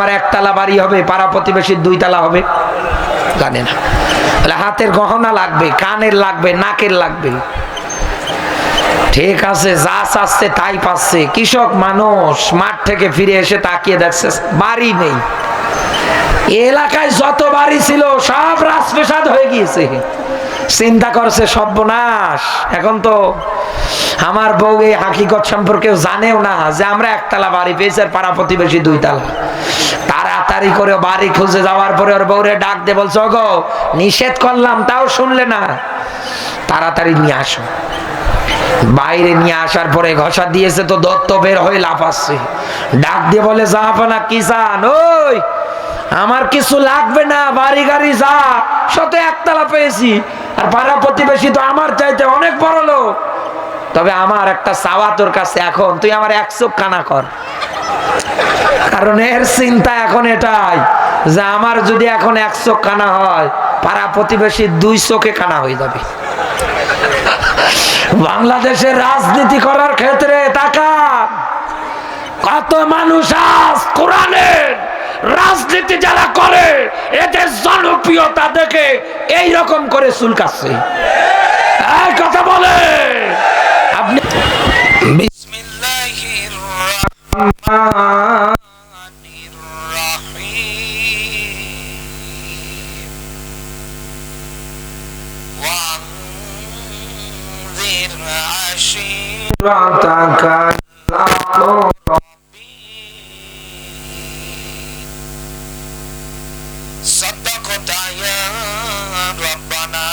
আমার একতলা বাড়ি হবে, পাড়া প্রতিবেশীর 2 তলা হবে? জানে না। তাহলে হাতের গহনা লাগবে, কানের লাগবে, নাকের লাগবে। ঠিক আছে, যা চাচ্ছে তাই পাচ্ছে। কৃষক মানুষ মাঠ থেকে ফিরে এসে তাকিয়ে দেখছে বাড়ি নেই। এলাকায় যত বাড়ি ছিল সব রাজপ্রাসাদ হয়ে গিয়েছে। চিন্তা করছে সর্বনাশ। এখন তো আমার বউ এই হাকিকত সম্পর্কেও জানেও না যে আমরা একতলা বাড়ি পেয়েছি আর পাড়া প্রতিবেশী 2 তলা। তাড়াতাড়ি করে বাড়ি খুঁজে যাওয়ার পরে ওর বউরে ডাক দিয়ে বলছে, ওগো নিষেধ করলাম তাও শুনলে না, তাড়াতাড়ি নিয়ে আসো। বাইরে নিয়ে আসার পরে ঘষা দিয়েছে তো দত্ত বের হয়ে লাফাচ্ছে। ডাক দিয়ে বলে, জাহাপানা কি চান? ওই আমার কিছু লাগবে না, বাড়ি গাড়ি যা শত একতলা পেয়েছি, আর পাড়া প্রতিবেশী তো আমার চাইতে অনেক বড় লোক। তবে আমার একটা চাওয়া তোর কাছে, এখন তুই আমার 1 চোখ কানা কর। কারণ এর চিন্তা এখন এটাই যে আমার যদি এখন 1 চোখ কানা হয়, পাড়া প্রতিবেশী 2 চোখে কানা হয়ে যাবে। বাংলাদেশের রাজনীতি করার ক্ষেত্রে তাকান, কত মানুষ আজ কোরআনের রাজনীতি যারা করে এদের জনপ্রিয়তা দেখে এই রকম করে চুলকাচ্ছে। এই কথা বলে আপনি বিসমিল্লাহির রহমানির রহিম ওয়ানজির আশিরাতাকা صدقت يا ربنا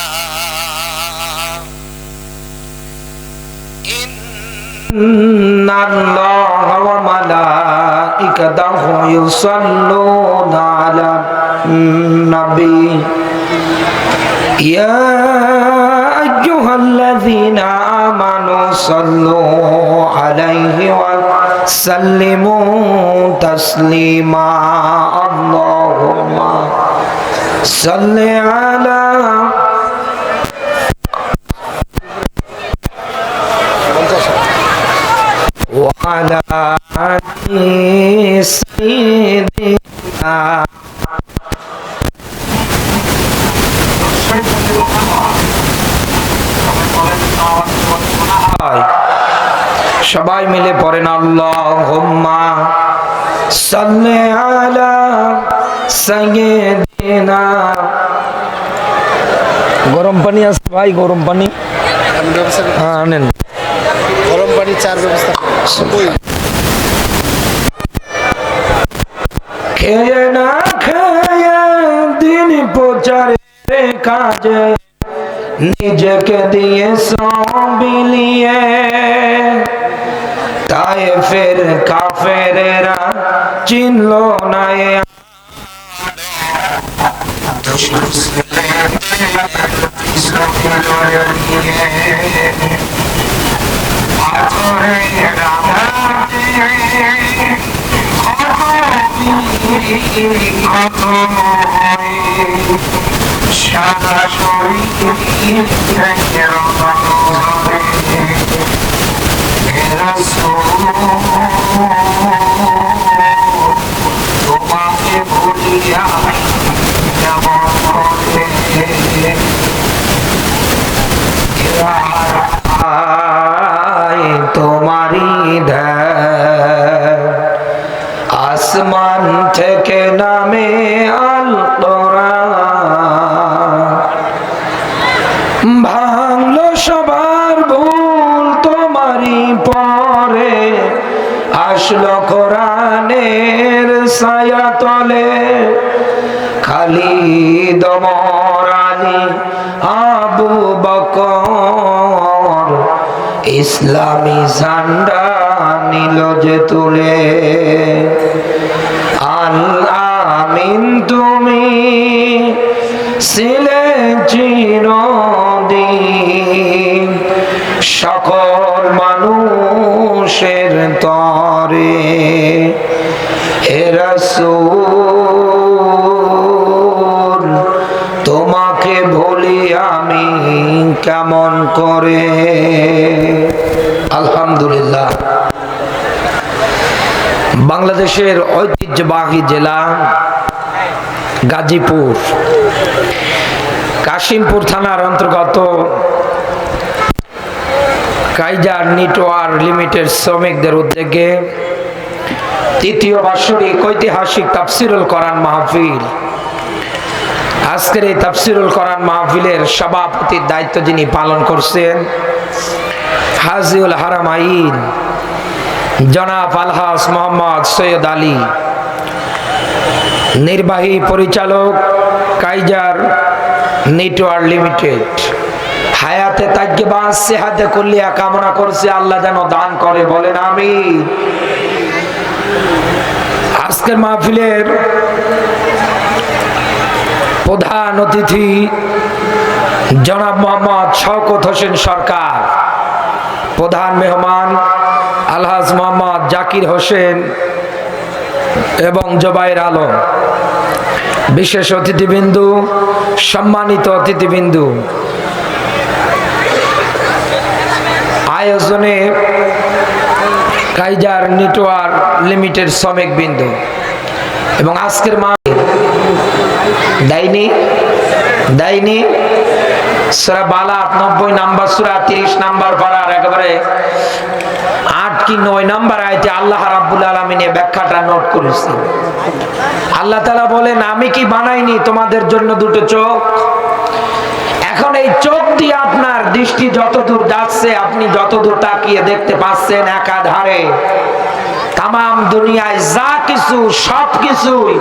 إن الله وملائكته يصلون على النبي يا أيها الذين آمنوا صلوا عليه وسلموا تسليما اللهم صل على وعلى آل سيدنا সবাই মিলে পড়েন আল্লাহুম্মা সাল্লি আলা সাইয়্যিদিনা। গরম পানি আছে ভাই? গরম পানি আনেন। গরম পানি 4 ব্যবস্থা খেয়ে না খেয়ে দিন প্রচারের কাজে নিজেকে দিয়ে বিলিয়ে তায়েফের কাফেরেরা চিনল না সারা শরীর তোমাকে বলিয়া তোমারি ধ্যান আসমান থেকে নামে আল কোরআন ভাঙলো সবার ভুল তোমারি পরে আসলো কোরআনের ছায়া তলে খালিদ ওমর আলী আবু বকর ইসলামী ঝান্ডা নিল যে তুলে আল আমিন তুমি ছিলে চিরদিন সকল মানুষের তরে হে রাসূল তোমাকে ভুলি আমি কেমন করে। আলহামদুলিল্লাহ। বাংলাদেশের ঐতিহ্যবাহী জেলা গাজীপুর, কাশিমপুর থানার অন্তর্গত কাইজার নেটওয়ার্ক লিমিটেড শ্রমিকদের উদ্যোগে তৃতীয় বার্ষিক ঐতিহাসিক তাফসিরুল কোরআন মাহফিল। আজকের এই তাফসিরুল কোরআন মাহফিলের সভাপতির দায়িত্ব যিনি পালন করছেন হাজিউল হারামাইন জনাব আলহাজ মোহাম্মদ সৈয়দ আলী, নির্বাহী পরিচালক কাইজার নেটওয়ার্ক লিমিটেড। হায়াতে তাজ্জেবা সেহাতে কুল্লিয়া কামনা করছে, আল্লাহ যেন দান করে, বলেন আমিন। আজকের মাহফিলের প্রধান অতিথি জনাব মোহাম্মদ শওকত হোসেন সরকার, প্রধান মেহমান আলহাজ মোহাম্মদ জাকির হোসেন এবং জোবাইর আলম, বিশেষ অতিথিবৃন্দু, সম্মানিত অতিথিবৃন্দু, আয়োজনে কাইজার নেটওয়ার্ক লিমিটেড শ্রমিক বিন্দু এবং আজকের দাইনি সূরা বালাত 90 নাম্বার সূরা 30 নাম্বার পারার একেবারে 8 কি 9 নাম্বার আয়াতে আল্লাহ রাব্বুল আলামিন এই ব্যাখ্যাটা নোট করেছেন। আল্লাহ তাআলা বলেন, আমি কি বানাইনি তোমাদের জন্য দুটো চোখ? এখন এই চোখ দিয়ে আপনার দৃষ্টি যতদূর যাচ্ছে, আপনি যতদূর তাকিয়ে দেখতে পাচ্ছেন, একাধারে তামাম দুনিয়ায় যা কিছু সবকিছুই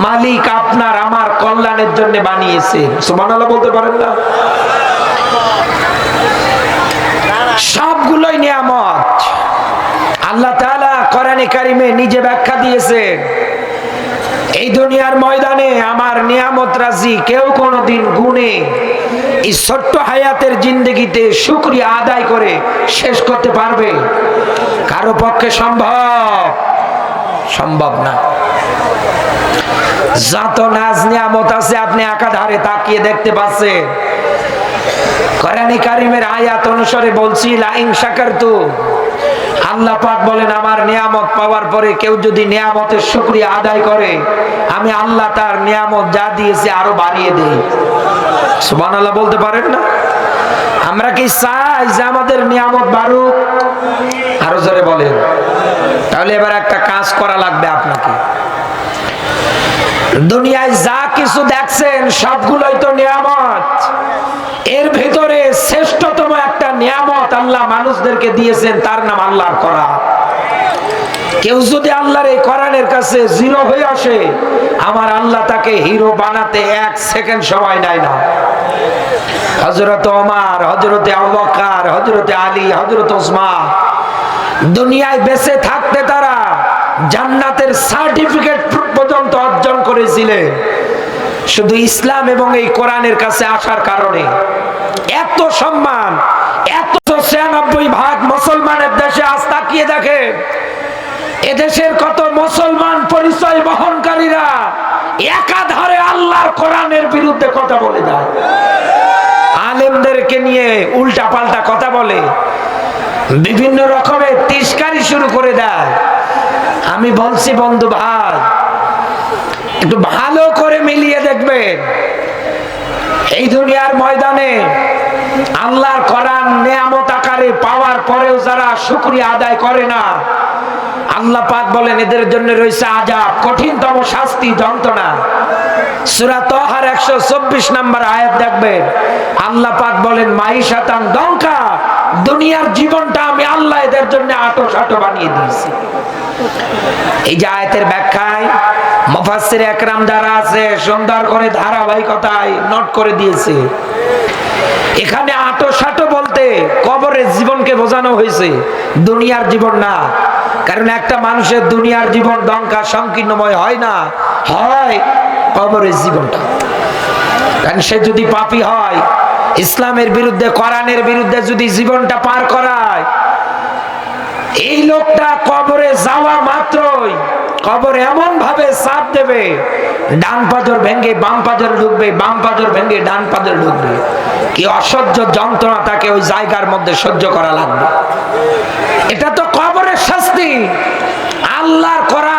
মালিক আপনার আমার কল্যাণের জন্য বানিয়েছেন। সুবহানাল্লাহ বলতে পারেন না? সবগুলোই নিয়ামত। আল্লাহ তাআলা কোরআনে কারিমে নিজে ব্যাখ্যা দিয়েছেন, এই দুনিয়ার ময়দানে আমার নিয়ামত রাজি কেউ কোনোদিন গুণে এই ছোট্ট হায়াতের জিন্দেগিতে শুকরিয়া আদায় করে শেষ করতে পারবে? কারো পক্ষে সম্ভব না। যত নাজ নিয়ামত আছে আপনি একাধারে তাকিয়ে দেখতে পাচ্ছেন। কোরআনে কারিমের আয়াত অনুসারে বলছি, লা ইন শাকারতুম, আল্লাহ পাক বলেন আমার নিয়ামত পাওয়ার পরে কেউ যদি নিয়ামতের শুকরিয়া আদায় করে, আমি আল্লাহ তার নিয়ামত যা দিয়েছে আরো বাড়িয়ে দেই। সুবহানাল্লাহ বলতে পারেন না? আমরা কি চাই যে আমাদের নিয়ামত বাড়ুক? আরো জোরে বলেন। তাহলে এবার একটা কাজ করা লাগবে আপনাকে। দুনিয়ায় যা কিছু দেখছেন সবগুলোই তো নিয়ামত। এর ভিতরে শ্রেষ্ঠতম একটা নিয়ামত আল্লাহ মানুষদেরকে দিয়েছেন, তার নাম আল্লাহর কোরআন। কেউ যদি আল্লাহর এই কোরআনের কাছে জিরো হয়ে আসে, আমার আল্লাহ তাকে হিরো বানাতে 1 সেকেন্ড সময় নেয় না। হযরত ওমর, হযরত আবু বকর, হযরত আলী, হযরত ওসমান দুনিয়ায় বেঁচে থাকতে তারা জান্নাতের সার্টিফিকেট পর্যন্ত অর্জন করেছিলেন শুধু ইসলাম এবং এই কোরআনের কাছে আসার কারণে। এত সম্মান, এত 96% মুসলমানের দেশে আজ তাকিয়ে দেখে, এদেশের কত মুসলমান পরিচয় বহনকারীরা একাধারে আল্লাহর কোরআনের বিরুদ্ধে কথা বলে দেয়, আলেমদেরকে নিয়ে উল্টা পাল্টা কথা বলে, বিভিন্ন রকমের তিরস্কারি শুরু করে দেয়। আমি বলছি বন্ধু ভাই, একটু ভালো করে মিলিয়ে দেখবেন, এই দুনিয়ার ময়দানে আল্লাহর কোরআন নিয়ামত আকারে পাওয়ার পরেও যারা শুকরিয়া আদায় করে না, আল্লাহ পাক বলেন এদের জন্য রয়েছে আযাব, কঠিনতম শাস্তি, যন্ত্রণা। সূরা তাহার 124 নম্বর আয়াত দেখবেন, আল্লাহ পাক বলেন মাইশাতান দঙ্কা, দুনিয়ার জীবনটা আমি আল্লাহ এদের জন্য আঁটো বানিয়ে দিয়েছি। এই যে আয়াতের ব্যাখ্যায় মুফাসসির একরাম যারা আছে সুন্দর করে ধারাবাহিকতায় নোট করে দিয়েছে। এখানে আঁটো বলতে কবরের জীবনকে বোঝানো হয়েছে, দুনিয়ার জীবন না। কারণ একটা মানুষের দুনিয়ার জীবন দঙ্কা সংকীর্ণময় হয় না, হয় কবরের জীবনটা। কারণ সে যদি পাপী হয়, ইসলামের বিরুদ্ধে, কোরআনের বিরুদ্ধে যদি জীবনটা পার করায়, এই লোকটা কবরে যাওয়া মাত্রই কবর এমন ভাবে চাপ দেবে, ডান পাজর ভেঙে বাম পাজর ঢুকবে, বাম পাজর ভেঙে ডান পাজর ঢুকবে। কি অসহ্য যন্ত্রণা তাকে ওই জায়গার মধ্যে সহ্য করা লাগবে। এটা তো কবরের শাস্তি। আল্লাহর কোরআন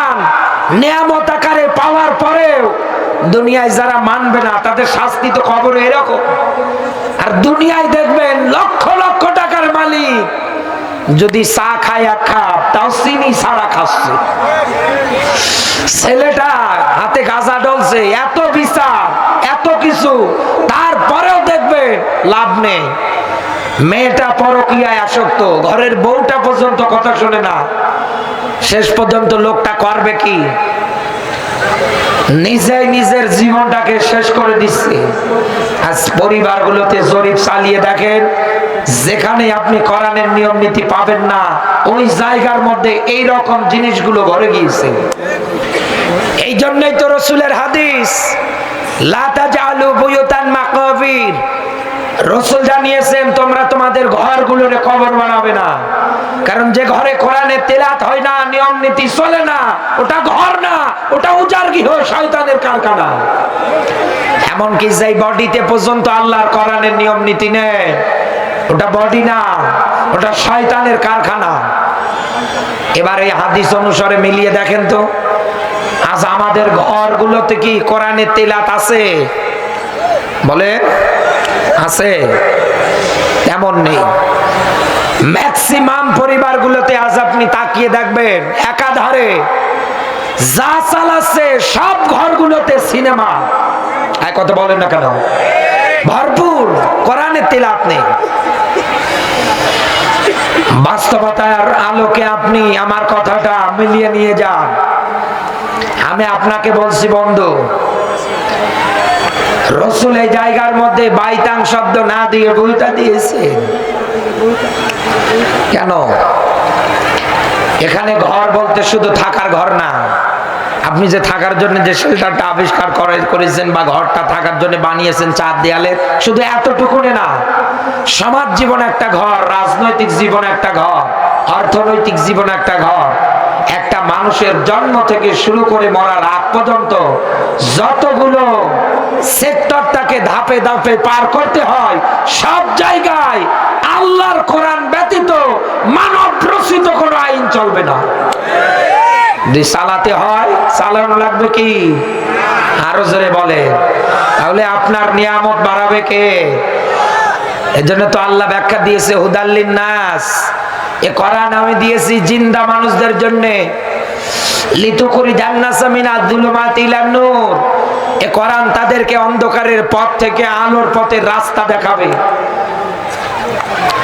নিয়ামত আকারে পাওয়ার পরেও দুনিয়ায় যারা মানবে না তাদের শাস্তি তো কবরে এরকম। আর দুনিয়ায় দেখবেন লক্ষ লক্ষ টাকার মালিক যদি চা খায় এক কাপ তাও চিনি ছাড়া খাচ্ছে। ছেলেটা হাতে গাঁজা ডলছে, এত বিচার এত কিছু, তারপরেও দেখবেন লাভ নেই। মেয়েটা পরকীয়ায় আসক্ত, ঘরের বউটা পর্যন্ত কথা শোনে না। শেষ পর্যন্ত লোকটা করবে কি? নিজেই নিজের জীবনটাকে শেষ করে দিচ্ছে। আজ পরিবারগুলোতে জরিপ চালিয়ে দেখেন, যেখানে আপনি কোরআনের নিয়ম নীতি পাবেন না ওই জায়গার মধ্যে এই রকম জিনিসগুলো ভরে গিয়েছে। এই জন্যই তো রসুলের হাদিস, লা তাজআলু বুয়ুতান মাকাবির, রসুল জানিয়েছেন তোমরা তোমাদের ঘরগুলোরে কবর বানাবে না। কারণ যে ঘরে কোরআনের তেলাওয়াত হয় না, নিয়ম নীতি চলে না, ওটা ঘর না, ওটা উজাড় গৃহ, শয়তানের কারখানা। এমনকি যেই বডিতে পর্যন্ত আল্লাহর কোরআনের নিয়ম নীতি নেই, ওটা বডি না, ওটা শয়তানের কারখানা। এবার এই হাদিস অনুসারে মিলিয়ে দেখেন তো, আজ আমাদের ঘরগুলোতে কি কোরআনের তেলাওয়াত আছে? বলে আছে? তেমন নেই। ম্যাক্সিমাম পরিবারগুলোতে আজ আপনি তাকিয়ে দেখবেন একাধারে যা চালাচ্ছে সব ঘরগুলোতে সিনেমা। এক কথা বলেন না কেন? ভরপুর, কোরআনের তেলাওয়াত নেই। বাস্তবতার আলোকে আপনি আমার কথাটা মিলিয়ে নিয়ে যান। আমি আপনাকে বলছি বন্ধু, রসুল এই জায়গার মধ্যে বাইতাং শব্দ না দিয়ে বইটা দিয়েছে কেন? এখানে ঘর বলতে শুধু থাকার ঘর না। আপনি যে থাকার জন্য যে শেল্টারটা আবিষ্কার করেছেন বা ঘরটা থাকার জন্য বানিয়েছেন চার দেয়ালের, শুধু এতটুকুনে না, সমাজ জীবন একটা ঘর, রাজনৈতিক জীবন একটা ঘর, অর্থনৈতিক জীবন একটা ঘর। একটা মানুষের জন্ম থেকে শুরু করে মরার আগ পর্যন্ত যতগুলো সেক্টর তাকে ধাপে ধাপে পার করতে হয়, সব জায়গায় আল্লাহর কোরআন ব্যতীত মানব রচিত কোনো আইন চলবে না। যদি চালাতে হয়, চালানো লাগবে কি? আরো জোরে বলে। তাহলে আপনার নিয়ামত বাড়াবে কে? এজন্য তো আল্লাহ ব্যাখ্যা দিয়েছে হুদাল্লিন নাস, এ কোরআন আমি দিয়েছি জিন্দা মানুষদের জন্য। লিতুখরি জান্নাসা মিনাজ যুলুমাতি ইলান নূর, এ কোরআন তাদেরকে অন্ধকারের পথ থেকে আলোর পথের রাস্তা দেখাবে।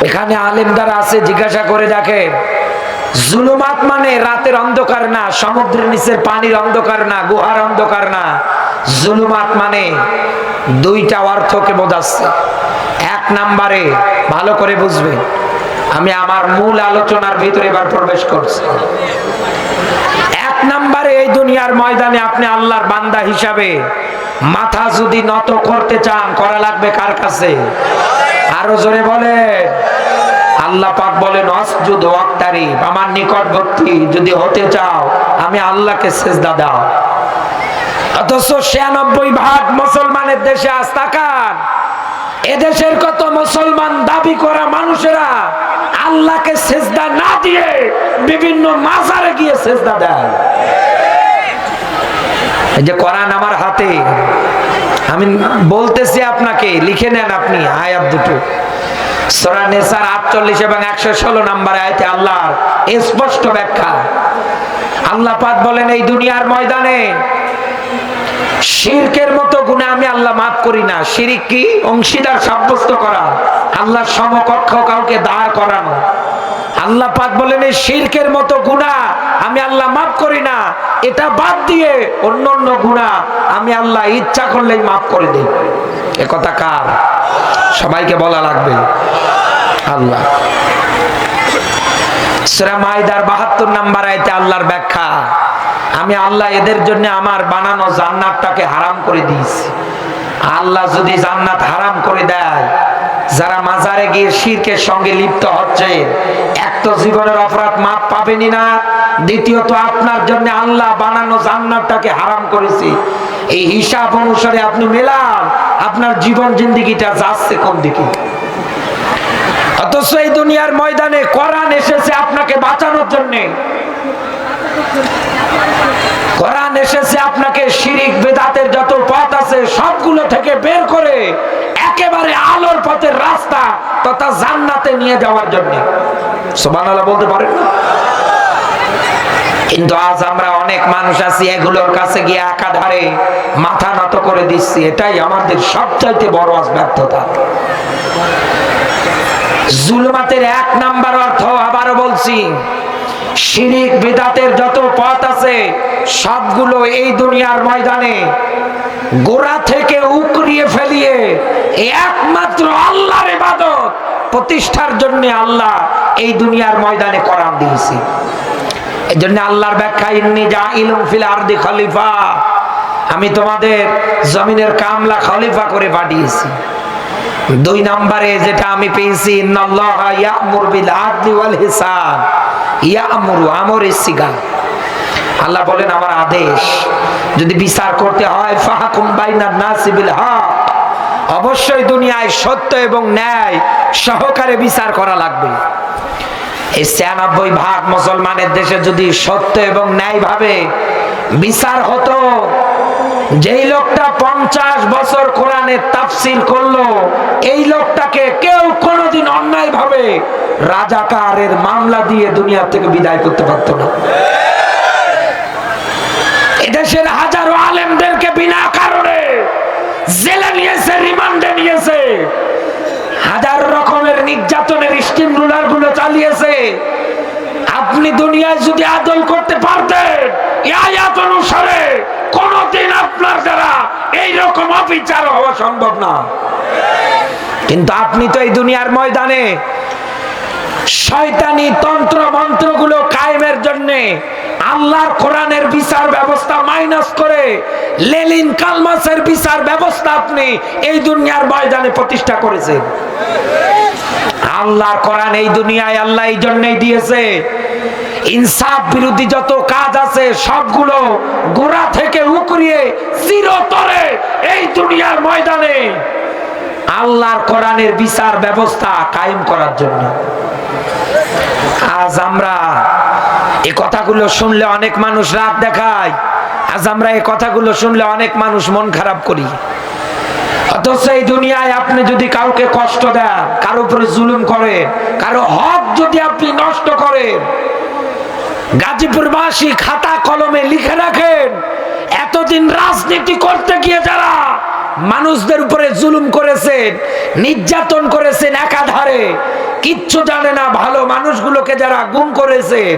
এখানে আলেম যারা আছে জিজ্ঞাসা করে দেখেন, জুলুমাত মানে রাতের অন্ধকার না, সমুদ্রের নিচের পানির অন্ধকার না, গুহার অন্ধকার না। জুলুমাত মানে দুইটা অর্থকে বোঝাচ্ছে। এক নম্বরে ভালো করে বুঝবেন, আমি আমার মূল আলোচনার ভিতরে এবার প্রবেশ করছি। এক নম্বরে এই দুনিয়ার ময়দানে আপনি আল্লাহর বান্দা হিসাবে মাথা যদি নত করতে চান, করা লাগবে কার কাছে? আরো জোরে বলে। আল্লাহ পাক বলেন আসজুদ ওয়াক্তারিব, আমার নিকটবর্তী যদি হতে চাও আমি আল্লাহকে সিজদা দাও। অথচ ৯৬% মুসলমানের দেশে আজ তাকান, এদেশের কত মুসলমান দাবি করা মানুষেরা আল্লাহকে সিজদা না দিয়ে বিভিন্ন মাজারে গিয়ে সিজদা দেয়। এই যে কোরআন আমার হাতে, আমি বলতেছি আপনাকে, লিখে নেন আপনি আয়াত দুটো। সূরা নিসার ৪৮ এবং ১১৬ নম্বর আয়াতে আল্লাহর স্পষ্ট ব্যাখ্যা। আল্লাহ পাক বলেন এই দুনিয়ার ময়দানে শিরকের মতো গুনাহ আমি আল্লাহ মাফ করি না। শিরিক কি? অংশীদার সাব্যস্ত করা, আল্লাহর সমকক্ষ কাউকে দাঁড় করানো। আল্লাহ পাক বলেন এই শিরকের মতো গুনাহ আমি আল্লাহ মাফ করি না। এটা বাদ দিয়ে অন্যান্য গুনাহ আমি আল্লাহ ইচ্ছা করলেই মাফ করে দেই। এ কথা কার? সবাইকে বলা লাগবে। আল্লাহ। সূরা মাইদার ৭২ নম্বর আয়াতে আল্লাহর ব্যাখ্যা, আমি আল্লাহ এদের জন্য আমার বানানো জান্নাতটাকে হারাম করে দিয়েছি। আল্লাহ যদি জান্নাত হারাম করে দেয়, যারা মাজারে গিয়ে শিরকের সঙ্গে লিপ্ত হচ্ছে, এক তো জীবনের অপরাধ মাপ পাবেনই না, দ্বিতীয়ত আপনার জন্য আল্লাহ বানানো জান্নাতটাকে হারাম করেছে। এই হিসাব অনুসারে আপনি মেলান, আপনার জীবন জিন্দেগিটা যাচ্ছে কোন দিকে? অথচ এই দুনিয়ার ময়দানে কোরআন এসেছে আপনাকে বাঁচানোর জন্য। কোরআন এসেছে আপনাকে শিরিক বেদাতের যত পথ আছে সবগুলো থেকে বের করে একেবারে আলোর পথের রাস্তা তথা জান্নাতে নিয়ে যাওয়ার জন্য। সুবহানাল্লাহ বলতে পারেন না? কিন্তু আজ আমরা অনেক মানুষ আছি এগুলোর কাছে গিয়ে একাধারে মাথা নত করে দিচ্ছি। এটাই আমাদের সবচাইতে বড় আজ ব্যর্থতা। জুলুমাতের এক নাম্বার অর্থ, আবারও বলছি, শিরিক বিদআতের যত পথ আছে সবগুলো এই দুনিয়ার ময়দানে গোড়া থেকে উকরিয়ে ফেলিয়ে একমাত্র আল্লাহর ইবাদত প্রতিষ্ঠার জন্য আল্লাহ এই দুনিয়ার ময়দানে কোরআন দিয়েছে। এই জন্য আল্লাহর ব্যাখ্যা, ইন্নী জাইলুন ফিল আরদি খলিফা, আমি তোমাদের জমিনের কামলা খলিফা করে পাঠিয়েছি। দুই নম্বরে যেটা আমি পেয়েছি, ইন্নাল্লাহা ইয়া'মুরু বিল আদলি ওয়াল হিসাব, ইয়া'মুরু আমরের সিগা। আল্লাহ বলেন আমার আদেশ, যদি বিচার করতে হয় ফাহকুম বাইনান নাসি বিল হক, অবশ্যই দুনিয়ায় সত্য এবং ন্যায় সহকারে বিচার করা লাগবে। এই ৯৬% মুসলমানের দেশে যদি সত্য এবং ন্যায় ভাবে বিচার হতো, যেই লোকটা 50 বছর কোরআনের তাফসীর করলো এই লোকটাকে কেউ কোনোদিন অন্যায় ভাবে রাজাকারের মামলা দিয়ে দুনিয়া থেকে বিদায় করতে পারতো না। এদেশের হাজারো আলেমদেরকে বিনা কারণে জেলে নিয়েছে, রিমান্ডে নিয়েছে, হাজার রকমের নির্যাতনের স্টিম রুলার গুলো চালিয়েছে। আপনি দুনিয়ায় যদি আদল করতে পারতেন এই আয়াত অনুসারে কোনদিন আপনার দ্বারা এইরকম অবিচার হওয়া সম্ভব না। কিন্তু আপনি তো এই দুনিয়ার ময়দানে শয়তানি তন্ত্র মন্ত্রগুলো কায়েমের জন্য আল্লাহর কোরআনের বিচার ব্যবস্থা মাইনাস করে লেলিন কালমাসের বিচার ব্যবস্থা আপনি এই দুনিয়ার ময়দানে প্রতিষ্ঠা করেছেন। আল্লাহর কোরআন এই দুনিয়ায় আল্লাহ এই জন্যই দিয়েছে, ইনসাফ বিরোধী যত কাজ আছে সবগুলো গোড়া থেকে উকরিয়ে চিরতরে এই দুনিয়ার ময়দানে আল্লাহর কোরআনের বিচার ব্যবস্থা কায়েম করার জন্য। আজ আমরা এই কথাগুলো শুনলে অনেক মানুষ রাগ দেখায়, আজ আমরা এই কথাগুলো শুনলে অনেক মানুষ মন খারাপ করি। অথচ এই দুনিয়ায় আপনি যদি কাউকে কষ্ট দেন, কারো উপরে জুলুম করেন, কারো হক যদি আপনি নষ্ট করেন, গাজীপুরবাসী খাতা কলমে লিখে রাখেন, এতদিন রাজনীতি করতে গিয়ে যারা মানুষদের উপরে জুলুম করেছেন, নির্যাতন করেছেন, একাধারে কিচ্ছু জানে না ভালো মানুষগুলোকে যারা গুম করেছেন,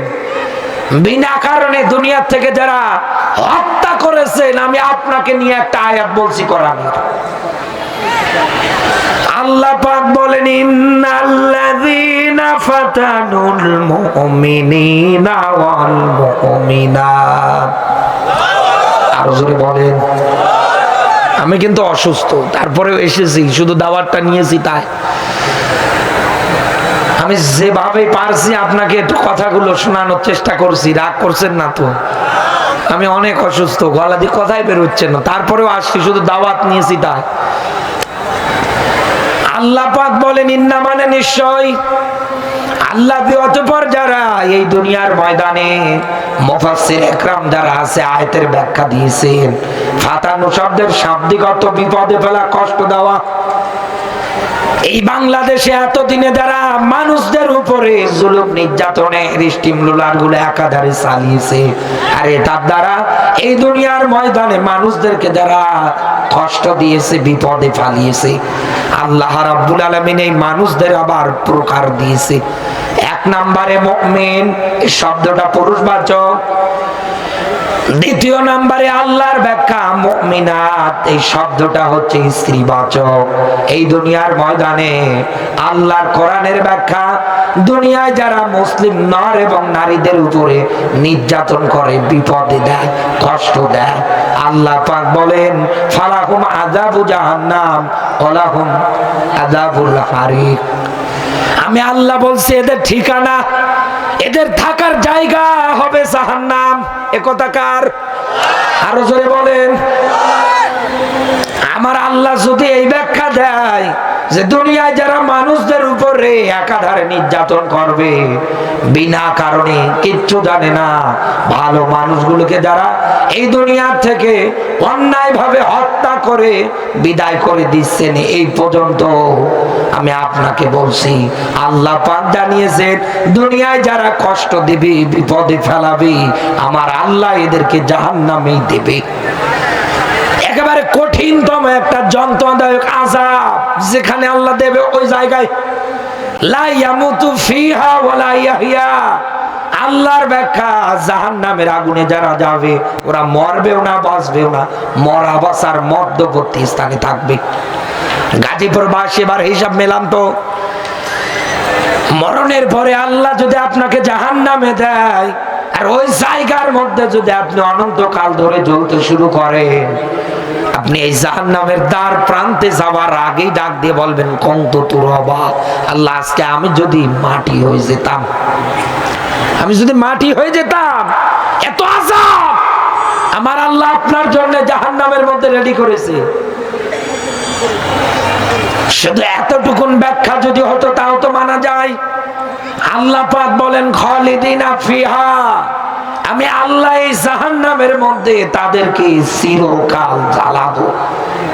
বিনা কারণে দুনিয়া থেকে যারা হত্যা করেছেন, আমি আপনাকে নিয়ে একটা আয়াত বলছি কোরআনের। আল্লাহ পাক বলেন, ইন্নাল্লাযীনা ফাতানুল মুমিনিনা ওয়াল মুমিনাত। আর জোরে বলেন। আমি কিন্তু অসুস্থ, তারপরেও এসেছি, শুধু দাওয়াতটা নিয়েছি তাই। আমি যেভাবে পারছি আপনাকে একটু কথাগুলো শোনানোর চেষ্টা করছি, রাগ করছেন না তো? আমি অনেক অসুস্থ, গলা দিয়ে কথাই বেরোচ্ছে না, তারপরেও আসছি, শুধু দাওয়াত নিয়েছি তাই। আল্লাহ পাক বলেন, ইন্না মানে নিশ্চয়, আল্লাহ অতঃপর যারা এই দুনিয়ার ময়দানে মুফাসসির ইকরাম যারা আছে আয়াতের ব্যাখ্যা দিয়েছেন, ফাতানু শব্দের শাব্দিক অর্থ বিপদে ফেলা, কষ্ট দেওয়া। এই বাংলাদেশে এতদিনে যারা মানুষদের উপরে জুলুম নির্যাতনের স্টিম রোলার গুলো একাধারে চালিয়েছে, আর এটার দ্বারা এই দুনিয়ার ময়দানে মানুষদেরকে যারা কষ্ট দিয়েছে, বিপদে ফালিয়েছে, আল্লাহ রাব্বুল আলামিন এই মানুষদের আবার প্রকার দিয়েছে। এক নম্বরে মুমিন, এই শব্দটা পুরুষবাচক। দ্বিতীয় নম্বরে আল্লাহর ব্যাখ্যা মুমিনাত, এই শব্দটা হচ্ছে স্ত্রীবাচক। এই দুনিয়ার ময়দানে আল্লাহর কোরআনের ব্যাখ্যা, দুনিয়ায় যারা মুসলিম নর এবং নারীদের উপরে নির্যাতন করে, বিপদে দেয়, কষ্ট দেয়, আল্লাহ পাক বলেন, ফালাহুম আযাবু জাহান্নাম ওয়া লাহুম আযাবুল হারিক। আমি আল্লাহ বলছি এদের ঠিকানা, এদের থাকার জায়গা হবে জাহান্নাম। একথা কার? আরো জোরে বলেন। আমার আল্লাহ যদি এই ব্যাখ্যা দেয়, যে দুনিয়ায় যারা মানুষদের উপরে একাধারে নির্যাতন করবে, বিনা কারণে কিচ্ছু জানে না, ভালো মানুষগুলোকে যারা এই দুনিয়ার থেকে অন্যায়ভাবে হত্যা করে বিদায় করে দিচ্ছেন, এই পর্যন্ত আমি আপনাকে বলছি আল্লাহ পাক জানিয়েছেন দুনিয়ায় যারা কষ্ট দিবে, বিপদে ফেলাবে, আমার আল্লাহ এদেরকে জাহান্নামেই দেবে। একেবারে কঠিনতম একটা যন্ত্রণাদায়ক আযাব যেখানে আল্লাহ দেবে, ওই জায়গায় লা ইয়ামুতু ফিহা ওয়ালা ইয়াহইয়া। আল্লাহর ব্যাখ্যা, জাহান্নামের আগুনে যারা যাবে ওরা মরবেও না, বাঁচবেও না, মরা বাঁচার মধ্যবর্তী স্থানে থাকবে। গাজীপুর বাসী এবার হিসাব মেলান তো, মরণের পরে আল্লাহ যদি আপনাকে জাহান্নামে দেয় আর ওই জায়গার মধ্যে যদি আপনি অনন্তকাল ধরে জ্বলতে শুরু করেন, আপনি এই জাহান্নামের দ্বার প্রান্তে যাওয়ার আগেই ডাক দিয়ে বলবেন কন্তু তুরবা, আল্লাহ আজকে আমি যদি মাটি হয়ে যেতাম, আমি যদি মাটি হয়ে যেতাম। এত আযাব আমার আল্লাহ আপনার জন্য জাহান্নামের মধ্যে রেডি করেছে। শুধু এতটুকুন ব্যাখ্যা যদি হতো তাও তো মানা যায়। আল্লাহ পাক বলেন খালিদিনা ফিহা, আমি আল্লাহ এই জাহান্নামের মধ্যে তাদেরকে চিরকাল জ্বালাবো।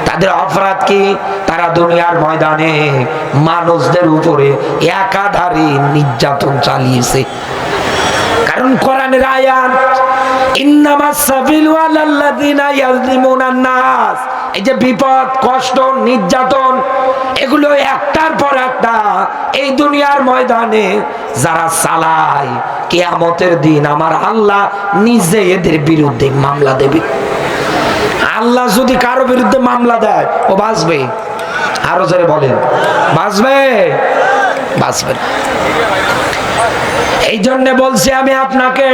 তাদের অপরাধ কি? তারা দুনিয়ার ময়দানে মানুষদের উপরে একাধারে নির্যাতন চালিয়েছে। কারণ কোরআনের আয়াত ইন্নামাস সাবিলু আলাল্লাযিনা ইয়াযলিমুনান নাস, এই যে বিপদ, কষ্ট, নির্যাতন, এগুলো একটার পর একটা এই দুনিয়ার ময়দানে যারা চালায়, কিয়ামতের দিন আমার আল্লাহ নিজে এদের বিরুদ্ধে মামলা দেবে। আল্লাহ যদি কারো বিরুদ্ধে মামলা দেয়, ও বাঁচবে? আরো জোরে বলেন, বাঁচবে? বাঁচবে। এই জন্য বলছি আমি আপনাকে,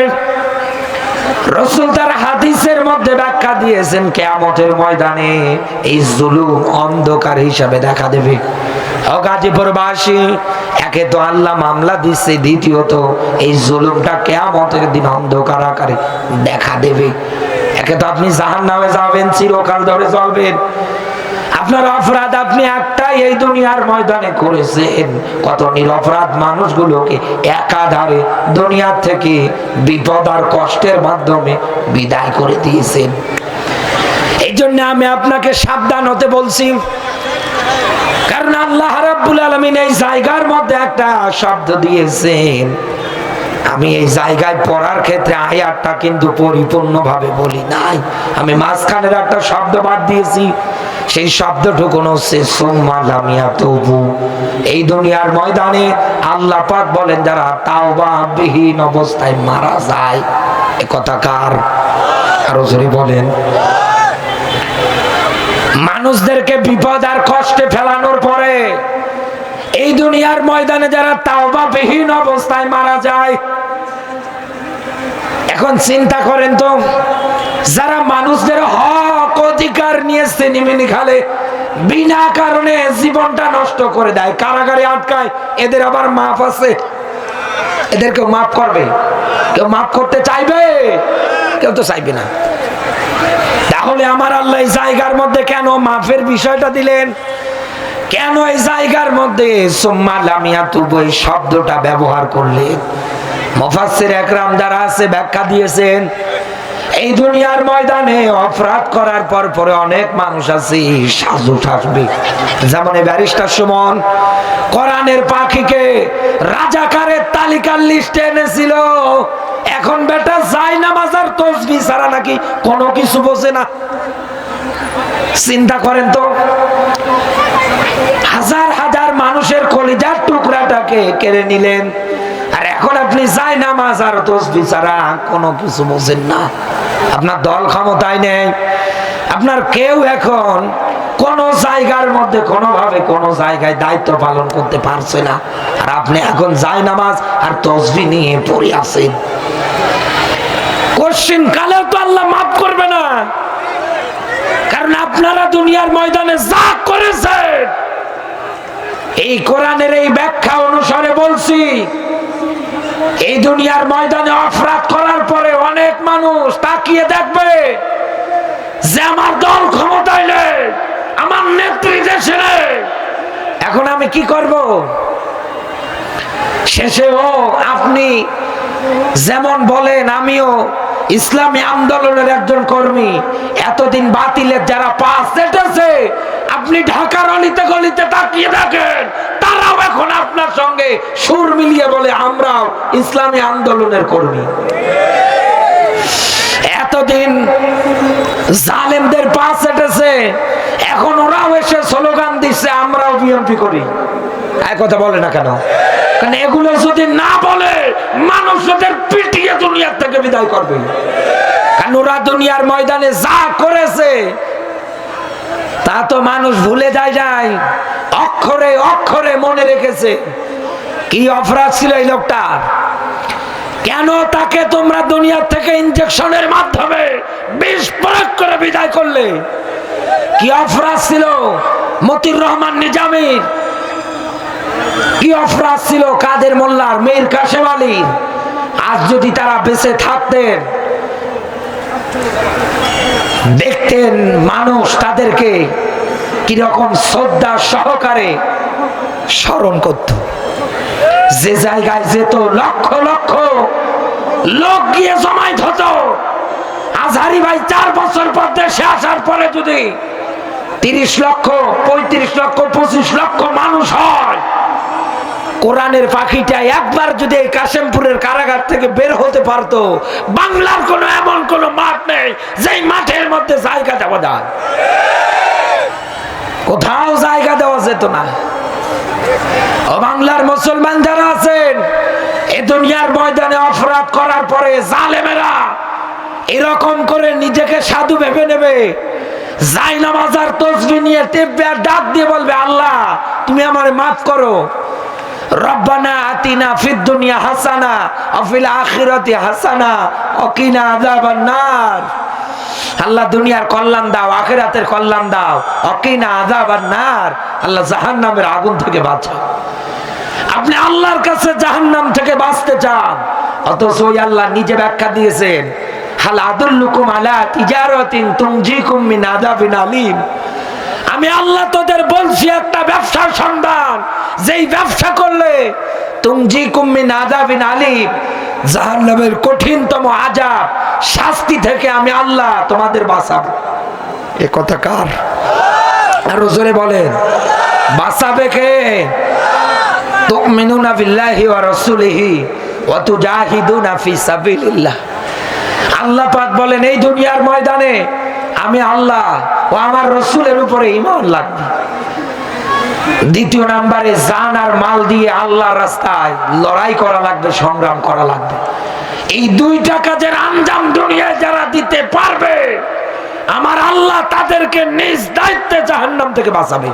রাসূল তার হাদিসের মধ্যে ব্যাখ্যা দিয়েছেন কিয়ামতের ময়দানে এই জুলুম অন্ধকার হিসাবে দেখা দেবে। গাজীপুরবাসী, একে তো আল্লাহ মামলা দিচ্ছে, দ্বিতীয়ত এই জুলুমটা কিয়ামতের দিন অন্ধকার আকারে দেখা দেবে। একে তো আপনি জাহান্নামে যাবেন, চিরকাল ধরে চলবেন। আপনার অপরাধ আপনি একটাই এই দুনিয়ার ময়দানে করেছেন, কত নিরপরাধ মানুষগুলোকে একাধারে দুনিয়ার থেকে বিপদ আর কষ্টের মাধ্যমে বিদায় করে দিয়েছেন। এই জন্য আমি আপনাকে সাবধান হতে বলছি। কারণ আল্লাহ রাব্বুল আলামিন এই জায়গার মধ্যে একটা শব্দ দিয়েছেন, আমি এই জায়গায় পড়ার ক্ষেত্রে আয়াতটা কিন্তু পরিপূর্ণভাবে বলি নাই, আমি মাঝখানের একটা শব্দ বাদ দিয়েছি। সেই শব্দটুকু হচ্ছে সুম্মা লাম ইয়াতুবু। এই দুনিয়ার ময়দানে আল্লাহ পাক বলেন যারা তাওবা বিহীন অবস্থায় মারা যায়, এ কথা কার? আরো জোরে বলেন। মানুষদেরকে বিপদ আর কষ্টে ফেলানোর পরে এই দুনিয়ার ময়দানে যারা তাওবা বিহীন অবস্থায় মারা যায়, এখন চিন্তা করেন তো, যারা মানুষদের হক অধিকার নিয়ে সিনেমিনি খালে, বিনা কারণে জীবনটা নষ্ট করে দেয়, কারাগারে আটকায়, এদের আবার মাফ আছে? এদের কেউ মাফ করবে? কেউ মাফ করতে চাইবে? কেউ তো চাইবে না। তাহলে আমার আল্লাহ এই জায়গার মধ্যে কেন মাফের বিষয়টা দিলেন? কেন এই জায়গার মধ্যে সুম্মা লাম ইয়াতুবু এই শব্দটা ব্যবহার করলেন? মুফাসসির একরাম যারা আছে ব্যাখ্যা দিয়েছেন, এই দুনিয়ার ময়দানে অপরাধ করার পর পরে অনেক মানুষ আছে সাজু থাকবে। যেমন ব্যারিস্টার সুমন কোরআনের পাখিকে রাজাকারের তালিকার লিস্টে এনেছিল, এখন বেটা যায় নামাজ আর তাসবিহ ছাড়া নাকি কোনো কিছু বোঝে না। চিন্তা করেন তো, হাজার হাজার মানুষের কলিজার টুকরাটাকে কেড়ে নিলেন, আর এখন আপনি যায় নামাজ আর তাসবিহ ছাড়া কোনো কিছু বোঝেন না। আপনার দল ক্ষমতায় নেই, আপনার কেউ এখন কোন জায়গার মধ্যে কোনোভাবে কোন জায়গায় দায়িত্ব পালন করতে পারছে না, আর আপনি এখন যায় নামাজ আর তাসবিহ নিয়ে পড়ে আছেন। কোশ্চিন কালেও তো আল্লাহ মাফ করবে না, কারণ আপনারা দুনিয়ার ময়দানে যা করেছেন, এই কোরআনের এই ব্যাখ্যা অনুসারে বলছি, এই দুনিয়ার ময়দানে অপরাধ করার পরে অনেক মানুষ তাকিয়ে দেখবে যে আমার দল ক্ষমতায় নেই, আমার নেত্রী দেশে নেই, এখন আমি কি করব? শেষেও আপনি যেমন বলেন, আমিও ইসলামী আন্দোলনের একজন কর্মী। এতদিন বাতিলের যারা পাশ চেটেছে, আপনি ঢাকার অলিতে গলিতে তাকিয়ে দেখেন, তারাও এখন আপনার সঙ্গে সুর মিলিয়ে বলে আমরাও ইসলামী আন্দোলনের কর্মী। এতদিন জালেমদের পাশ চেটেছে, এখন ওরাও এসে স্লোগান দিচ্ছে আমরাও বিএনপি করি। এক কথা বলে না কেন? কারণ এগুলো যদি না বলে, মানুষ ওদের পিটিয়ে দুনিয়ার থেকে বিদায় করবে। কারণ ওরা দুনিয়ার ময়দানে যা করেছে তা তো মানুষ ভুলে যায়, অক্ষরে অক্ষরে মনে রেখেছে। কি অপরাধ ছিল এই লোকটার? কেন তাকে তোমরা দুনিয়ার থেকে ইনজেকশনের মাধ্যমে বিষ প্রয়োগ করে বিদায় করলে? কি অপরাধ ছিল মতিউর রহমান নিজামীর? কি অপরাধ ছিল কাদের মোল্লার, মীর কাসেম আলীর? আজ যদি তারা বেঁচে থাকতেন, দেখতেন মানুষ তাদেরকে কিরকম শ্রদ্ধা সহকারে স্মরণ করত। যে জায়গায় যেত লক্ষ লক্ষ লোক গিয়ে জমায়েত হতো। আজহারি ভাই 4 বছর পর দেশে আসার পরে যদি 30 লক্ষ, 35 লক্ষ, 25 লক্ষ মানুষ হয়, কোরআনের পাখিটা একবার যদি এই কাশেমপুরের কারাগার থেকে বের হতে পারতো, বাংলার কোনো এমন কোন মাঠ নেই যেই মাঠের মধ্যে জায়গা দেওয়া যায়। কোথাও জায়গা দেওয়া যেত না। ও বাংলার মুসলমান যারা আছেন, এ দুনিয়ার ময়দানে অপরাধ করার পরে জালেমেরা এরকম করে নিজেকে সাধু ভেবে নেবে, জায়নামাজ আর তাসবিহ নিয়ে টেপবে আর ডাক দিয়ে বলবে, আল্লাহ তুমি আমারে মাফ করো, রব্বানা আতিনা ফিদ দুনিয়া হাসানা ওয়া ফিল আখিরাতি হাসানা ওয়া কিনা আযাবান নার। আল্লাহ দুনিয়ার কল্যাণ দাও, আখিরাতের কল্যাণ দাও, ওয়া কিনা আযাবান নার। আল্লাহ জাহান্নামের আগুন থেকে বাঁচাও। আপনি আল্লাহর কাছে জাহান্নাম থেকে বাঁচতে চান, অথচ ওই আল্লাহ নিজে ব্যাখ্যা দিয়েছেন, হাল আদুল্লুকুম আলা তিজারাতিন তুনজিকুম মিন আযাবিন আলীম। আমি আল্লাহ তোদের বলছি একটা ব্যবসার সন্ধান, যেই ব্যবসা করলে তুনজিকুম মিন আযাবিন আলীম, জাহান্নামের কঠিনতম আযাব, শাস্তি থেকে আমি আল্লাহ তোমাদের বাঁচাবো। এ কথা কার? আর জোরে বলেন, বাঁচাবে কে? তুমিনুনা বিল্লাহি ওয়া রাসূলিহি ওয়া তুজাহিদুনা ফি সাবিলিল্লাহ। আল্লাহ পাক বলেন, এই দুনিয়ার ময়দানে আমি আল্লাহ ও আমার রাসূলের উপরে ঈমান লাগবে। দ্বিতীয় নম্বরে জান আর মাল দিয়ে আল্লাহর রাস্তায় লড়াই করা লাগবে, সংগ্রাম করা লাগবে। এই দুইটা কাজের আঞ্জাম দুনিয়ায় যারা দিতে পারবে, আমার আল্লাহ তাদেরকে নিজ দায়িত্বে জাহান্নাম থেকে বাঁচাবে।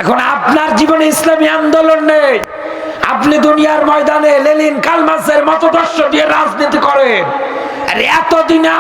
এখন আপনার জীবনে ইসলামী আন্দোলন নেই, আপনি দুনিয়ার ময়দানে লেনিন কালমার্ক্সের মতদর্শ দিয়ে রাজনীতি করেন। আর এতদিনে